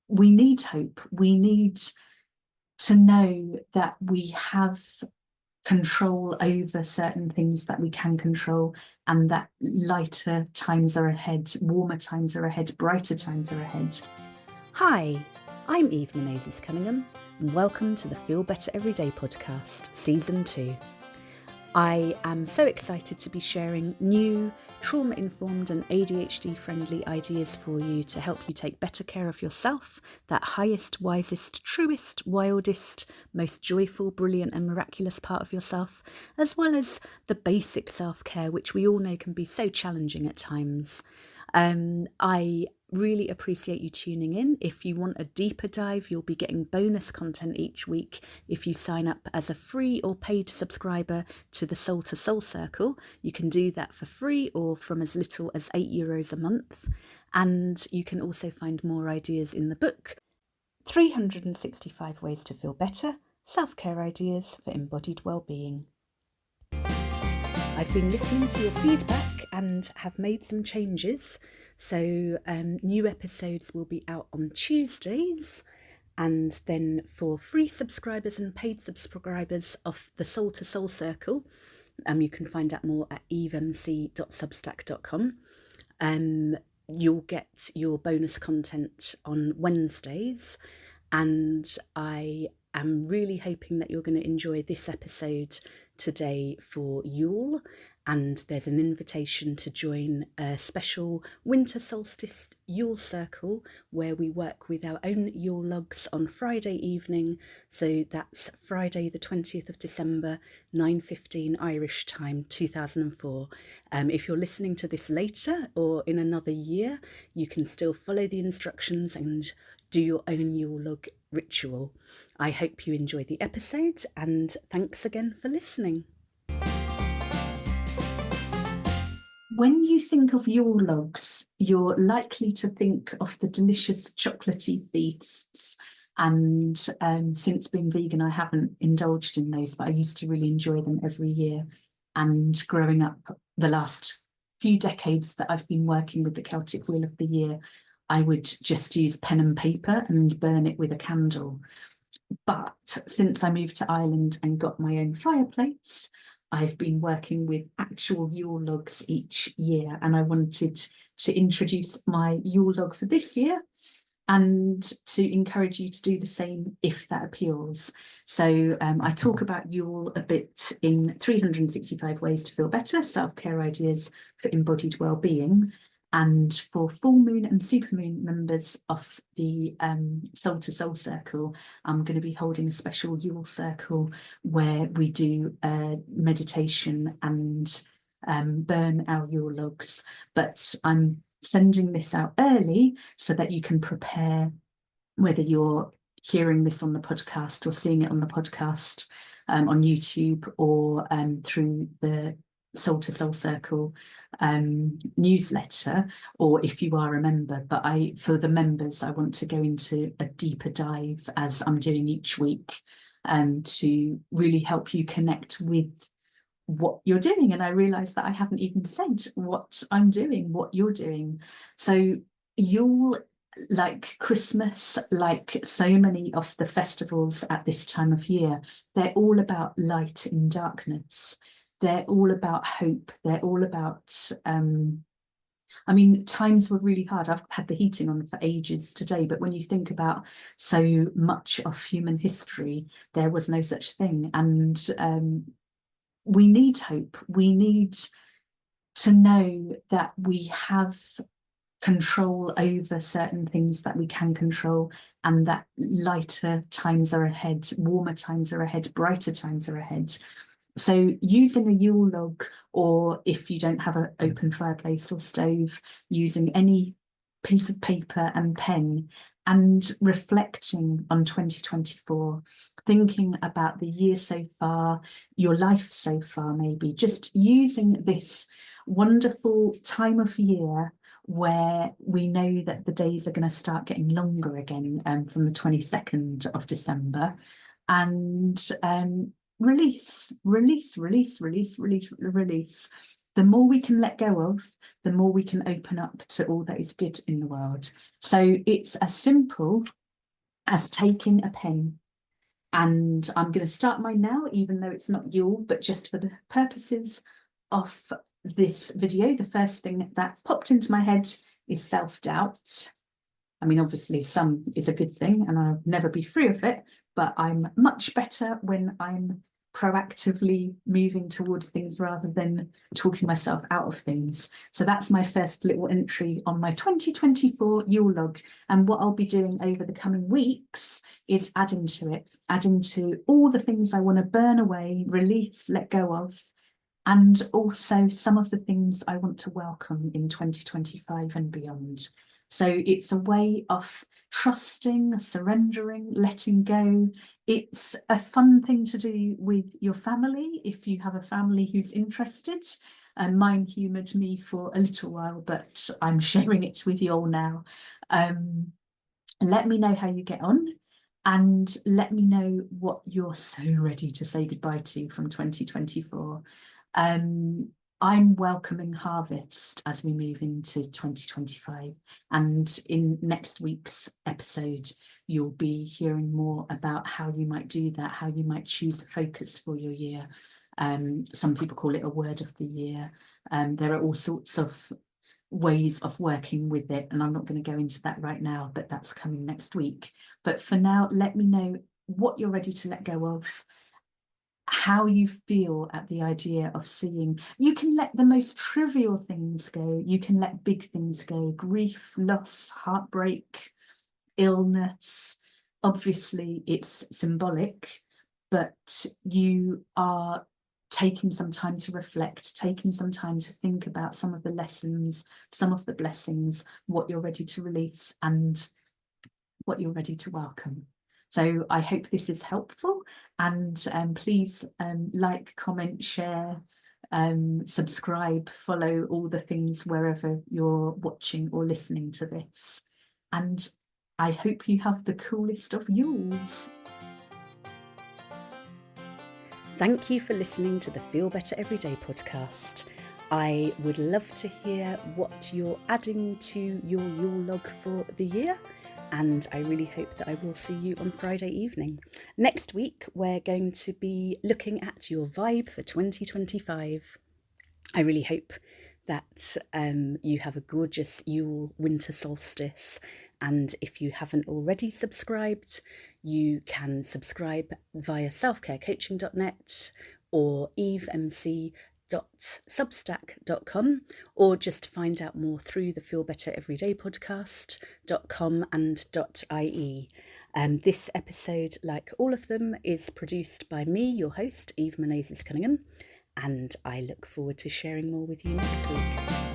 we need hope. We need to know that we have control over certain things that we can control, and that lighter times are ahead, warmer times are ahead, brighter times are ahead. Hi, I'm Eve Menezes Cunningham, and welcome to the Feel Better Everyday podcast, Season 2. I am so excited to be sharing new, trauma-informed and ADHD-friendly ideas for you to help you take better care of yourself, that highest, wisest, truest, wildest, most joyful, brilliant and miraculous part of yourself, as well as the basic self-care, which we all know can be so challenging at times. I really appreciate you tuning in. If you want a deeper dive, you'll be getting bonus content each week if you sign up as a free or paid subscriber to the Soul to Soul Circle. You can do that for free or from as little as €8 a month. And you can also find more ideas in the book, 365 Ways to Feel Better, Self-Care Ideas for Embodied Wellbeing. I've been listening to your feedback and have made some changes. So new episodes will be out on Tuesdays, and then for free subscribers and paid subscribers of the Soul to Soul Circle, you can find out more at evemc.substack.com. You'll get your bonus content on Wednesdays, and I am really hoping that you're going to enjoy this episode today for Yule, and there's an invitation to join a special winter solstice Yule circle where we work with our own Yule logs on Friday evening. So that's Friday the 20th of December, 9:15 Irish time, 2004. If you're listening to this later or in another year, you can still follow the instructions and do your own Yule log ritual. I hope you enjoy the episode, and thanks again for listening. When you think of Yule logs, you're likely to think of the delicious chocolatey feasts. And since being vegan, I haven't indulged in those, but I used to really enjoy them every year. And growing up, the last few decades that I've been working with the Celtic Wheel of the Year, I would just use pen and paper and burn it with a candle. But since I moved to Ireland and got my own fireplace, I've been working with actual Yule logs each year, and I wanted to introduce my Yule log for this year and to encourage you to do the same if that appeals. So I talk about Yule a bit in 365 Ways to Feel Better, Self-Care Ideas for Embodied Wellbeing. And for full moon and supermoon members of the Soul to Soul Circle, I'm going to be holding a special Yule circle where we do meditation and burn our Yule logs. But I'm sending this out early so that you can prepare, whether you're hearing this on the podcast or seeing it on the podcast on YouTube or through the Soul to Soul Circle newsletter, or if you are a member. But for the members, I want to go into a deeper dive, as I'm doing each week, to really help you connect with what you're doing. And I realized that I haven't even said what I'm doing, what you're doing. So you'll, like Christmas, like so many of the festivals at this time of year, they're all about light in darkness. They're all about hope. They're all about, times were really hard. I've had the heating on for ages today, but when you think about so much of human history, there was no such thing. And we need hope. We need to know that we have control over certain things that we can control, and that lighter times are ahead, warmer times are ahead, brighter times are ahead. So using a Yule log, or if you don't have an open fireplace or stove, using any piece of paper and pen and reflecting on 2024, thinking about the year so far, your life so far, maybe just using this wonderful time of year where we know that the days are going to start getting longer again from the 22nd of December, release the the more we can let go of, the more we can open up to all that is good in the world. So it's as simple as taking a pen. And I'm going to start mine now, even though it's not Yule, but just for the purposes of this video, the first thing that popped into my head is self-doubt. I mean, obviously some is a good thing and I'll never be free of it, but I'm much better when I'm proactively moving towards things rather than talking myself out of things. So that's my first little entry on my 2024 Yule log. And what I'll be doing over the coming weeks is adding to it, adding to all the things I want to burn away, release, let go of, and also some of the things I want to welcome in 2025 and beyond. So it's a way of trusting, surrendering, letting go. It's a fun thing to do with your family if you have a family who's interested. Mine humoured me for a little while, but I'm sharing it with you all now. Let me know how you get on, and let me know what you're so ready to say goodbye to from 2024. I'm welcoming harvest as we move into 2025, and in next week's episode you'll be hearing more about how you might do that, how you might choose a focus for your year. Some people call it a word of the year. There are all sorts of ways of working with it, and I'm not going to go into that right now, but that's coming next week. But for now, let me know what you're ready to let go of, how you feel at the idea of seeing. You can let the most trivial things go, you can let big things go: grief, loss, heartbreak, illness. Obviously it's symbolic, but you are taking some time to reflect, taking some time to think about some of the lessons, some of the blessings, what you're ready to release and what you're ready to welcome. So I hope this is helpful, and please like, comment, share, subscribe, follow, all the things wherever you're watching or listening to this. And I hope you have the coolest of Yules. Thank you for listening to the Feel Better Everyday podcast. I would love to hear what you're adding to your Yule log for the year, and I really hope that I will see you on Friday evening. Next week, we're going to be looking at your vibe for 2025. I really hope that you have a gorgeous Yule winter solstice, and if you haven't already subscribed, you can subscribe via selfcarecoaching.net or evemc.substack.com, or just find out more through the Feel Better Everyday podcast.com and .ie. This episode, like all of them, is produced by me, your host, Eve Menezes Cunningham, and I look forward to sharing more with you next week.